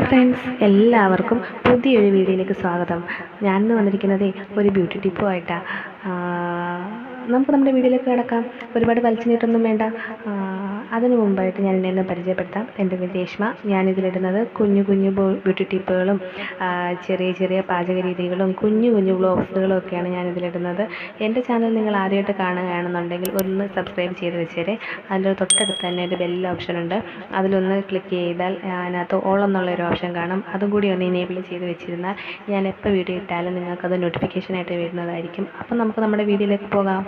Friends, എല്ലാവർക്കും പുതിയൊരു വീഡിയോയിലേക്ക് സ്വാഗതം. ഞാനിന്ന് വന്നിരിക്കുന്നത് ഒരു ബ്യൂട്ടി ടിപ്പുമായിട്ടാണ്. നമുക്ക് നമ്മുടെ വീഡിയോയിലേക്ക് കിടക്കാം. ഒരുപാട് വലിച്ചു നീട്ടൊന്നും വേണ്ട. അതിനു മുമ്പായിട്ട് ഞാൻ എന്നെ പരിചയപ്പെടുത്താം. എൻ്റെ പേര് രേഷ്മ. ഞാനിതിലിടുന്നത് കുഞ്ഞു കുഞ്ഞു ബ്യൂട്ടി ടിപ്പുകളും ചെറിയ ചെറിയ പാചക രീതികളും കുഞ്ഞു കുഞ്ഞു വ്ലോഗ്സുകളും ഒക്കെയാണ് ഞാനിതിലിടുന്നത്. എൻ്റെ ചാനൽ നിങ്ങൾ ആദ്യമായിട്ട് കാണുകയാണെന്നുണ്ടെങ്കിൽ ഒന്ന് സബ്സ്ക്രൈബ് ചെയ്ത് വെച്ചേരെ. അതിൻ്റെ തൊട്ടടുത്ത് തന്നെ ഒരു ബെൽ ഓപ്ഷൻ ഉണ്ട്. അതിലൊന്ന് ക്ലിക്ക് ചെയ്താൽ അതിനകത്ത് ഓൾ എന്നുള്ളൊരു ഓപ്ഷൻ കാണും. അതും കൂടി ഒന്ന് ഇനേബിൾ ചെയ്ത് വെച്ചിരുന്നാൽ ഞാൻ എപ്പോൾ വീഡിയോ ഇട്ടാലും നിങ്ങൾക്കത് നോട്ടിഫിക്കേഷനായിട്ട് വരുന്നതായിരിക്കും. അപ്പം നമുക്ക് നമ്മുടെ വീഡിയോയിലേക്ക് പോകാം.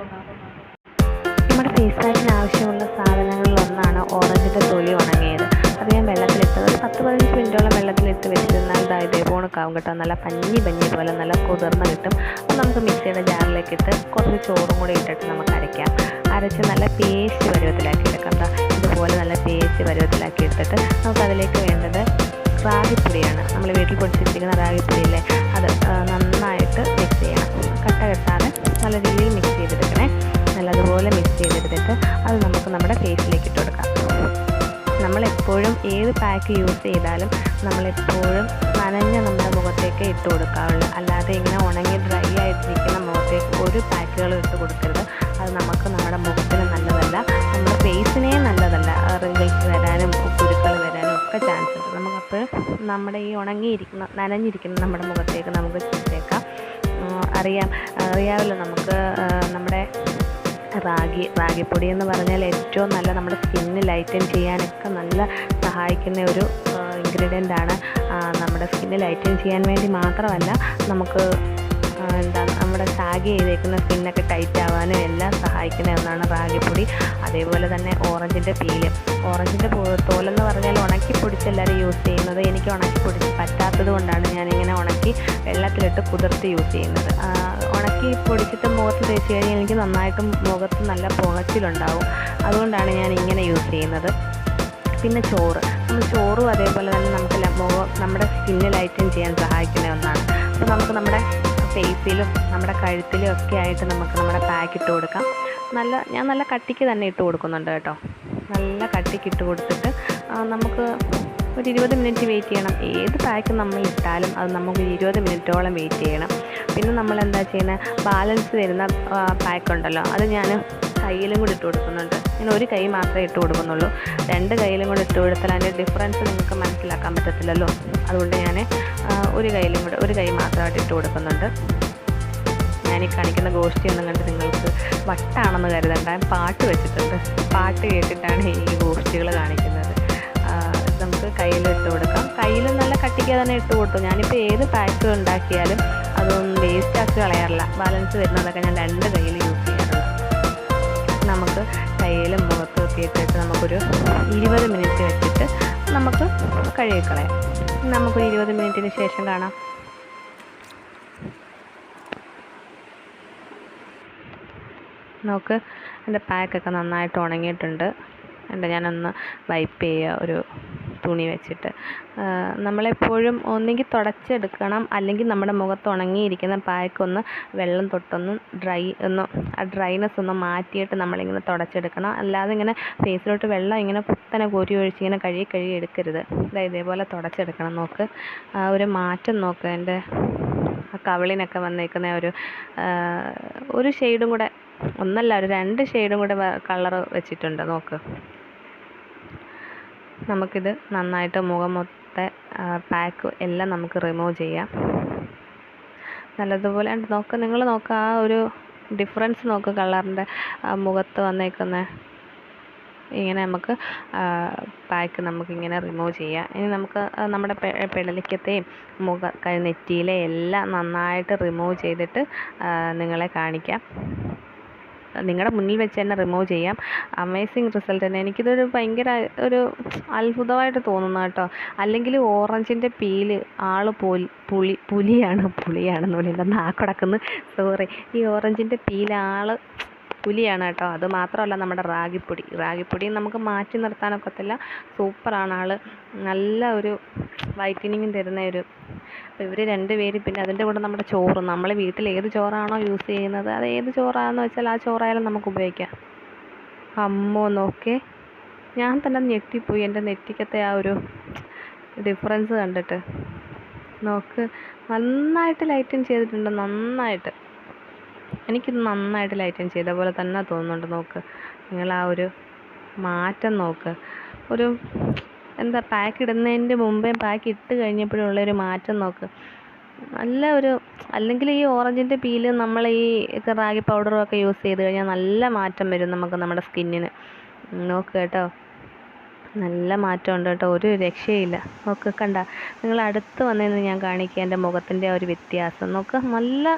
നമ്മുടെ ഫേസ് പാക്കിന് ആവശ്യമുള്ള സാധനങ്ങളിലൊന്നാണ് ഓറഞ്ചിൻ്റെ തൊലി ഉണങ്ങിയത്. അത് ഞാൻ വെള്ളത്തിലിട്ടത് ഒരു 10-15 മിനിറ്റോളം വെള്ളത്തിലിട്ട് വെച്ചിരുന്നാൽ ഇതേപോണക്കാവും കേട്ടോ. നല്ല പഞ്ഞി പോലെ നല്ല കുതിർന്ന് കിട്ടും. അപ്പോൾ നമുക്ക് മിക്സിയുടെ ജാറിലേക്ക് ഇട്ട് കുറച്ച് ചോറും കൂടി ഇട്ടിട്ട് നമുക്ക് അരച്ച് നല്ല പേസ്റ്റ് പരുവത്തിലാക്കി എടുക്കാം. ഇതുപോലെ നല്ല പേസ്റ്റ് പരുവത്തിലാക്കി എടുത്തിട്ട് നമുക്കതിലേക്ക് വേണ്ടത് റാഗിപ്പൊടിയാണ്. നമ്മൾ വീട്ടിൽ പൊടിച്ചിരിക്കുന്ന റാഗിപ്പൊടിയില്ലേ, അത് നന്നായിട്ട് മിക്സ് ചെയ്യണം. കട്ട കെട്ടാതെ നല്ല രീതിയിൽ മിക്സ് ചെയ്തെടുക്കണേ. നല്ലതുപോലെ മിക്സ് ചെയ്തെടുത്തിട്ട് അത് നമുക്ക് നമ്മുടെ ഫേസിലേക്ക് ഇട്ട് കൊടുക്കാം. നമ്മളെപ്പോഴും ഏത് പാക്ക് യൂസ് ചെയ്താലും നമ്മളെപ്പോഴും നനഞ്ഞ നമ്മുടെ മുഖത്തേക്ക് ഇട്ട് കൊടുക്കാറുള്ളൂ. അല്ലാതെ ഇങ്ങനെ ഉണങ്ങി ഡ്രൈ ആയിട്ടിരിക്കുന്ന മുഖത്തേക്ക് ഒരു പാക്കുകളും ഇട്ട് കൊടുക്കരുത്. അത് നമുക്ക് നമ്മുടെ മുഖത്തിന് നല്ലതല്ല, നമ്മുടെ ഫേസിനെ നല്ലതല്ല. റിങ്കിൾസ് വരാനും കുരുക്കൾ വരാനും ഒക്കെ ചാൻസ് ഉണ്ട്. നമുക്കപ്പോൾ നമ്മുടെ ഈ നനഞ്ഞിരിക്കുന്ന നമ്മുടെ മുഖത്തേക്ക് നമുക്ക് ചേർക്കാം. അറിയാമല്ലോ നമുക്ക് നമ്മുടെ റാഗിപ്പൊടി എന്ന് പറഞ്ഞാൽ ഏറ്റവും നല്ല നമ്മുടെ സ്കിന്ന് ലൈറ്റൻ ചെയ്യാനൊക്കെ നല്ല സഹായിക്കുന്ന ഒരു ഇൻഗ്രീഡിയൻ്റ് ആണ്. നമ്മുടെ സ്കിന്ന് ലൈറ്റൻ ചെയ്യാൻ വേണ്ടി മാത്രമല്ല, നമുക്ക് നമ്മുടെ സാഗി ചെയ്തേക്കുന്ന സ്കിന്നൊക്കെ ടൈറ്റ് ആവാനും എല്ലാം സഹായിക്കുന്ന ഒന്നാണ് റാഗിപ്പൊടി. അതേപോലെ തന്നെ ഓറഞ്ചിൻ്റെ തോലെന്ന് പറഞ്ഞാൽ ഉണക്കി പൊടിച്ച് എല്ലാവരും യൂസ് ചെയ്യുന്നത്. എനിക്ക് ഉണക്കി പൊടിച്ച് പറ്റാത്തത് കൊണ്ടാണ് ഞാനിങ്ങനെ ഉണക്കി വെള്ളത്തിലിട്ട് കുതിർത്ത് യൂസ് ചെയ്യുന്നത്. ഉണക്കി പൊടിച്ചിട്ട് മുഖത്ത് തേച്ച് കഴിഞ്ഞാൽ എനിക്ക് നന്നായിട്ടും മുഖത്ത് നല്ല പുകച്ചിലുണ്ടാവും. അതുകൊണ്ടാണ് ഞാൻ ഇങ്ങനെ യൂസ് ചെയ്യുന്നത്. പിന്നെ ചോറും അതേപോലെ തന്നെ നമുക്ക് നമ്മുടെ സ്കിന്ന് ലൈറ്റൻ ചെയ്യാൻ സഹായിക്കുന്ന ഒന്നാണ്. അപ്പോൾ നമുക്ക് നമ്മുടെ ഫേസിലും നമ്മുടെ കഴുത്തിലും ഒക്കെ ആയിട്ട് നമുക്ക് നമ്മുടെ പാക്ക് ഇട്ട് കൊടുക്കാം. ഞാൻ നല്ല കട്ടിക്ക് തന്നെ ഇട്ട് കൊടുക്കുന്നുണ്ട് കേട്ടോ. നല്ല കട്ടിക്ക് ഇട്ട് കൊടുത്തിട്ട് നമുക്ക് ഒരു 20 മിനിറ്റ് വെയിറ്റ് ചെയ്യണം. ഏത് പാക്ക് നമ്മൾ ഇട്ടാലും അത് നമുക്ക് 20 മിനിറ്റോളം വെയിറ്റ് ചെയ്യണം. പിന്നെ നമ്മൾ എന്താ ചെയ്യുന്നത്, ബാലൻസ് വരുന്ന പാക്ക് ഉണ്ടല്ലോ, അത് ഞാൻ കയ്യിലും കൂടി ഇട്ട് കൊടുക്കുന്നുണ്ട്. ഞാൻ ഒരു കൈ മാത്രമേ ഇട്ട് കൊടുക്കുന്നുള്ളൂ. 2 കൈയിലും കൂടി ഇട്ട് കൊടുത്താൽ അതിൻ്റെ ഡിഫറൻസ് നിങ്ങൾക്ക് മനസ്സിലാക്കാൻ പറ്റത്തില്ലല്ലോ. അതുകൊണ്ട് ഞാൻ ഒരു കൈ മാത്രമായിട്ട് ഇട്ട് കൊടുക്കുന്നുണ്ട്. ഞാൻ ഈ കാണിക്കുന്ന ഗോഷ്ഠിയൊന്നും കണ്ട് നിങ്ങൾക്ക് വട്ടാണെന്ന് കരുതണ്ട. പാട്ട് വെച്ചിട്ടുണ്ട്. പാട്ട് കേട്ടിട്ടാണ് ഈ ഗോഷ്ഠികൾ കാണിക്കുന്നത്. നമുക്ക് കയ്യിലിട്ട് കൊടുക്കാം. കയ്യിൽ നല്ല കട്ടിക്ക് തന്നെ ഇട്ട് കൊടുത്തു. ഞാനിപ്പോൾ ഏത് പാക്ക് ഉണ്ടാക്കിയാലും അതൊന്നും വേസ്റ്റാക്കി കളയാറില്ല. ബാലൻസ് വരുന്നതൊക്കെ ഞാൻ 2 കയ്യിൽ യൂസ് ചെയ്യാറുണ്ട്. നമുക്ക് കയ്യിലും മുഖത്തും ഒക്കെ ഇട്ടിട്ട് നമുക്കൊരു 20 മിനിറ്റ് വെച്ചിട്ട് നമുക്ക് കഴുകിക്കളയാം. നമുക്കൊരു 20 മിനിറ്റിന് ശേഷം കാണാം. നോക്ക്, എൻ്റെ പാക്കൊക്കെ നന്നായിട്ട് ഉണങ്ങിയിട്ടുണ്ട്. ഞാനൊന്ന് വൈപ്പ് ചെയ്യുക ഒരു തുണി വെച്ചിട്ട്. നമ്മളെപ്പോഴും ഒന്നുകിൽ തുടച്ചെടുക്കണം, അല്ലെങ്കിൽ നമ്മുടെ മുഖത്ത് ഉണങ്ങിയിരിക്കുന്ന പാക്കൊന്ന് വെള്ളം തൊട്ടൊന്ന് ആ ഡ്രൈനെസ് ഒന്ന് മാറ്റിയിട്ട് നമ്മളിങ്ങനെ തുടച്ചെടുക്കണം. അല്ലാതെ ഇങ്ങനെ ഫേസിലോട്ട് വെള്ളം ഇങ്ങനെ കുത്തനെ കോരി ഒഴിച്ച് ഇങ്ങനെ കഴുകി എടുക്കരുത്. ഇതേപോലെ തുടച്ചെടുക്കണം. നോക്ക്, ഒരു മാറ്റം നോക്ക്. എൻ്റെ കവിളിനൊക്കെ വന്നേക്കുന്ന ഒരു ഷെയ്ഡും കൂടെ, ഒന്നല്ല ഒരു 2 ഷെയ്ഡും കൂടെ കളർ വെച്ചിട്ടുണ്ട്. നോക്ക്, നമുക്കിത് നന്നായിട്ട് മുഖം മൊത്തം പാക്ക് എല്ലാം നമുക്ക് റിമൂവ് ചെയ്യാം. നല്ലതുപോലെ നിങ്ങൾ നോക്കുക, ആ ഒരു ഡിഫറൻസ് നോക്ക് കളറിൻ്റെ. മുഖത്ത് വന്നേക്കുന്ന ഇങ്ങനെ നമുക്ക് പാക്ക് നമുക്കിങ്ങനെ റിമൂവ് ചെയ്യാം. ഇനി നമുക്ക് നമ്മുടെ പെടലിക്കത്തെയും നെറ്റിയിലെ എല്ലാം നന്നായിട്ട് റിമൂവ് ചെയ്തിട്ട് നിങ്ങളെ കാണിക്കാം. നിങ്ങളുടെ മുന്നിൽ വെച്ച് തന്നെ റിമൂവ് ചെയ്യാം. അമേസിങ് റിസൾട്ട് തന്നെ. എനിക്കിതൊരു ഭയങ്കര ഒരു അത്ഭുതമായിട്ട് തോന്നുന്നു കേട്ടോ. അല്ലെങ്കിൽ ഓറഞ്ചിൻ്റെ പീല് പുളിയാണെന്ന് പോലെ എൻ്റെ നാക്കടക്കുന്നു. സോറി, ഈ ഓറഞ്ചിൻ്റെ പീല് പുലിയാണ് കേട്ടോ. അത് മാത്രമല്ല, നമ്മുടെ റാഗിപ്പൊടി നമുക്ക് മാറ്റി നിർത്താനൊക്കത്തില്ല. സൂപ്പറാണ്. നല്ല ഒരു വൈറ്റനിങ്ങും തരുന്ന അപ്പോൾ ഇവർ 2 പേര്. പിന്നെ അതിൻ്റെ കൂടെ നമ്മുടെ ചോറ്, നമ്മൾ വീട്ടിൽ ഏത് ചോറാണോ യൂസ് ചെയ്യുന്നത്, അത് ഏത് ചോറാണെന്ന് വെച്ചാൽ ആ ചോറായാലും നമുക്ക് ഉപയോഗിക്കാം. അമ്മോ നോക്കേ, ഞാൻ തന്നെ ഞെട്ടിപ്പോയി. എൻ്റെ നെറ്റിക്കത്തെ ആ ഒരു ഡിഫറൻസ് കണ്ടിട്ട് നോക്ക്. നന്നായിട്ട് ലൈറ്റൻ ചെയ്തിട്ടുണ്ട്, നന്നായിട്ട്. എനിക്കിത് നന്നായിട്ട് ലൈറ്റൻ ചെയ്ത പോലെ തന്നെ തോന്നുന്നുണ്ട്. നോക്ക്, നിങ്ങൾ ആ ഒരു മാറ്റം നോക്ക്. ഒരു എന്താ, പാക്ക് ഇടുന്നതിൻ്റെ മുമ്പേ പാക്ക് ഇട്ട് കഴിഞ്ഞപ്പോഴുള്ളൊരു മാറ്റം നോക്ക്. നല്ല ഒരു, അല്ലെങ്കിൽ ഈ ഓറഞ്ചിൻ്റെ പീല് നമ്മൾ ഈ റാഗി പൗഡറും ഒക്കെ യൂസ് ചെയ്ത് കഴിഞ്ഞാൽ നല്ല മാറ്റം വരും നമുക്ക് നമ്മുടെ സ്കിന്നിന്. നോക്ക് കേട്ടോ, നല്ല മാറ്റമുണ്ട് കേട്ടോ, ഒരു രക്ഷയില്ല. നോക്ക്, കണ്ട, നിങ്ങൾ അടുത്ത് വന്നതെന്ന് ഞാൻ കാണിക്കുക എൻ്റെ മുഖത്തിൻ്റെ ഒരു വ്യത്യാസം നോക്ക്. നല്ല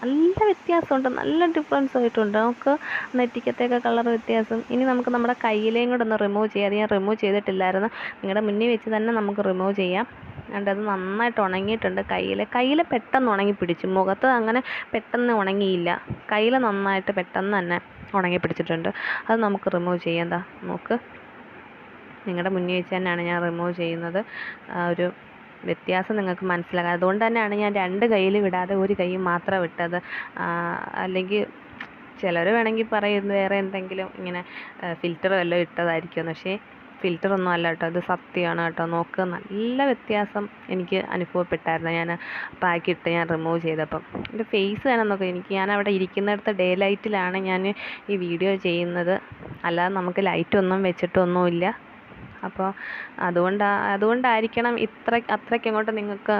നല്ല വ്യത്യാസമുണ്ട്, നല്ല ഡിഫറൻസ് ആയിട്ടുണ്ട്. നമുക്ക് നെറ്റിക്കത്തേക്ക് കളർ വ്യത്യാസം. ഇനി നമുക്ക് നമ്മുടെ കയ്യിലേയും കൂടെ ഒന്ന് റിമൂവ് ചെയ്യാം. അത് ഞാൻ റിമൂവ് ചെയ്തിട്ടില്ലായിരുന്നു, നിങ്ങളുടെ മുന്നിൽ വെച്ച് തന്നെ നമുക്ക് റിമൂവ് ചെയ്യാം. അതുകൊണ്ട് അത് നന്നായിട്ട് ഉണങ്ങിയിട്ടുണ്ട്. കയ്യിൽ പെട്ടെന്ന് ഉണങ്ങി പിടിച്ചു, മുഖത്ത് അങ്ങനെ പെട്ടെന്ന് ഉണങ്ങിയില്ല. കയ്യിൽ നന്നായിട്ട് പെട്ടെന്ന് തന്നെ ഉണങ്ങി പിടിച്ചിട്ടുണ്ട്. അത് നമുക്ക് റിമൂവ് ചെയ്യാം. എന്താ നോക്ക്, നിങ്ങളുടെ മുന്നിൽ വെച്ച് തന്നെയാണ് ഞാൻ റിമൂവ് ചെയ്യുന്നത്. ഒരു വ്യത്യാസം നിങ്ങൾക്ക് മനസ്സിലാക്കാം. അതുകൊണ്ട് തന്നെയാണ് ഞാൻ 2 കൈയിലും ഇടാതെ ഒരു കൈ മാത്രം ഇട്ടത്. അല്ലെങ്കിൽ ചിലർ വേണമെങ്കിൽ പറയും വേറെ എന്തെങ്കിലും ഇങ്ങനെ ഫിൽറ്റർ വല്ലതും ഇട്ടതായിരിക്കുമെന്ന്. പക്ഷേ ഫിൽറ്ററൊന്നും അല്ല കേട്ടോ, ഇത് സത്യമാണ് കേട്ടോ. നോക്ക്, നല്ല വ്യത്യാസം എനിക്ക് അനുഭവപ്പെട്ടായിരുന്നു ഞാൻ പാക്കിട്ട് ഞാൻ റിമൂവ് ചെയ്തപ്പം. എൻ്റെ ഫേസ് തന്നെ നോക്കുക. ഞാൻ അവിടെ ഇരിക്കുന്നിടത്ത് ഡേ ലൈറ്റിലാണ് ഞാൻ ഈ വീഡിയോ ചെയ്യുന്നത്, അല്ലാതെ നമുക്ക് ലൈറ്റൊന്നും വെച്ചിട്ടൊന്നുമില്ല. അപ്പോൾ അതുകൊണ്ടായിരിക്കണം അത്രയ്ക്ക് അങ്ങോട്ട് നിങ്ങൾക്ക്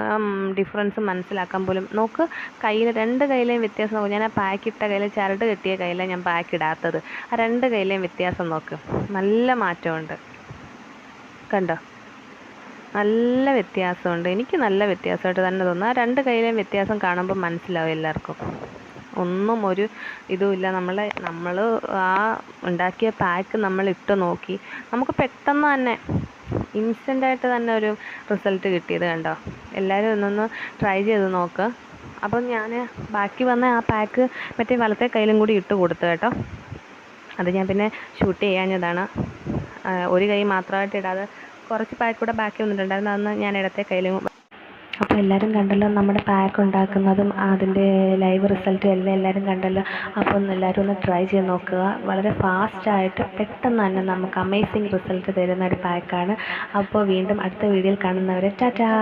ഡിഫറൻസ് മനസ്സിലാക്കാൻ പോലും. നോക്ക്, 2 കൈയിലെയും വ്യത്യാസം നോക്കും. ഞാൻ ആ പാക്കിട്ട കയ്യിൽ, ചരട് കെട്ടിയ കയ്യിലാണ് ഞാൻ പാക്ക് ഇടാത്തത്. ആ 2 കൈയിലെയും വ്യത്യാസം നോക്ക്, നല്ല മാറ്റമുണ്ട്. കണ്ടോ, നല്ല വ്യത്യാസമുണ്ട്. എനിക്ക് നല്ല വ്യത്യാസമായിട്ട് തന്നെ തോന്നുന്നു. ആ 2 കൈയിലെയും വ്യത്യാസം കാണുമ്പോൾ മനസ്സിലാവും എല്ലാവർക്കും. ഒന്നും ഒരു ഇതുമില്ല. നമ്മൾ ആ ഉണ്ടാക്കിയ പാക്ക് നമ്മൾ ഇട്ട് നോക്കി, നമുക്ക് പെട്ടെന്ന് തന്നെ ഇൻസ്റ്റൻ്റായിട്ട് തന്നെ ഒരു റിസൾട്ട് കിട്ടിയത് കണ്ടോ. എല്ലാവരും ഒന്നൊന്ന് ട്രൈ ചെയ്ത് നോക്ക്. അപ്പം ഞാൻ ബാക്കി വന്ന ആ പാക്ക് മറ്റേ വലത്തെ കയ്യിലും കൂടി ഇട്ട് കൊടുത്തു കേട്ടോ. അത് ഞാൻ പിന്നെ ഷൂട്ട് ചെയ്യാഞ്ഞതാണ്. ഒരു കൈ മാത്രമായിട്ട് ഇടാതെ കുറച്ച് പാക്ക് കൂടെ ബാക്കി വന്നിട്ടുണ്ടായിരുന്നു, അന്ന് ഞാൻ ഇടത്തെ കയ്യിലും. അപ്പോൾ എല്ലാവരും കണ്ടല്ലോ നമ്മുടെ പാക്ക് ഉണ്ടാക്കുന്നതും അതിൻ്റെ ലൈവ് റിസൾട്ടും എല്ലാം എല്ലാവരും കണ്ടല്ലോ. അപ്പം എല്ലാവരും ഒന്ന് ട്രൈ ചെയ്ത് നോക്കുക. വളരെ ഫാസ്റ്റായിട്ട് പെട്ടെന്ന് തന്നെ നമുക്ക് അമേസിങ് റിസൾട്ട് തരുന്ന ഒരു പാക്കാണ്. അപ്പോൾ വീണ്ടും അടുത്ത വീഡിയോയിൽ കാണുന്നവരെ ടാറ്റാ.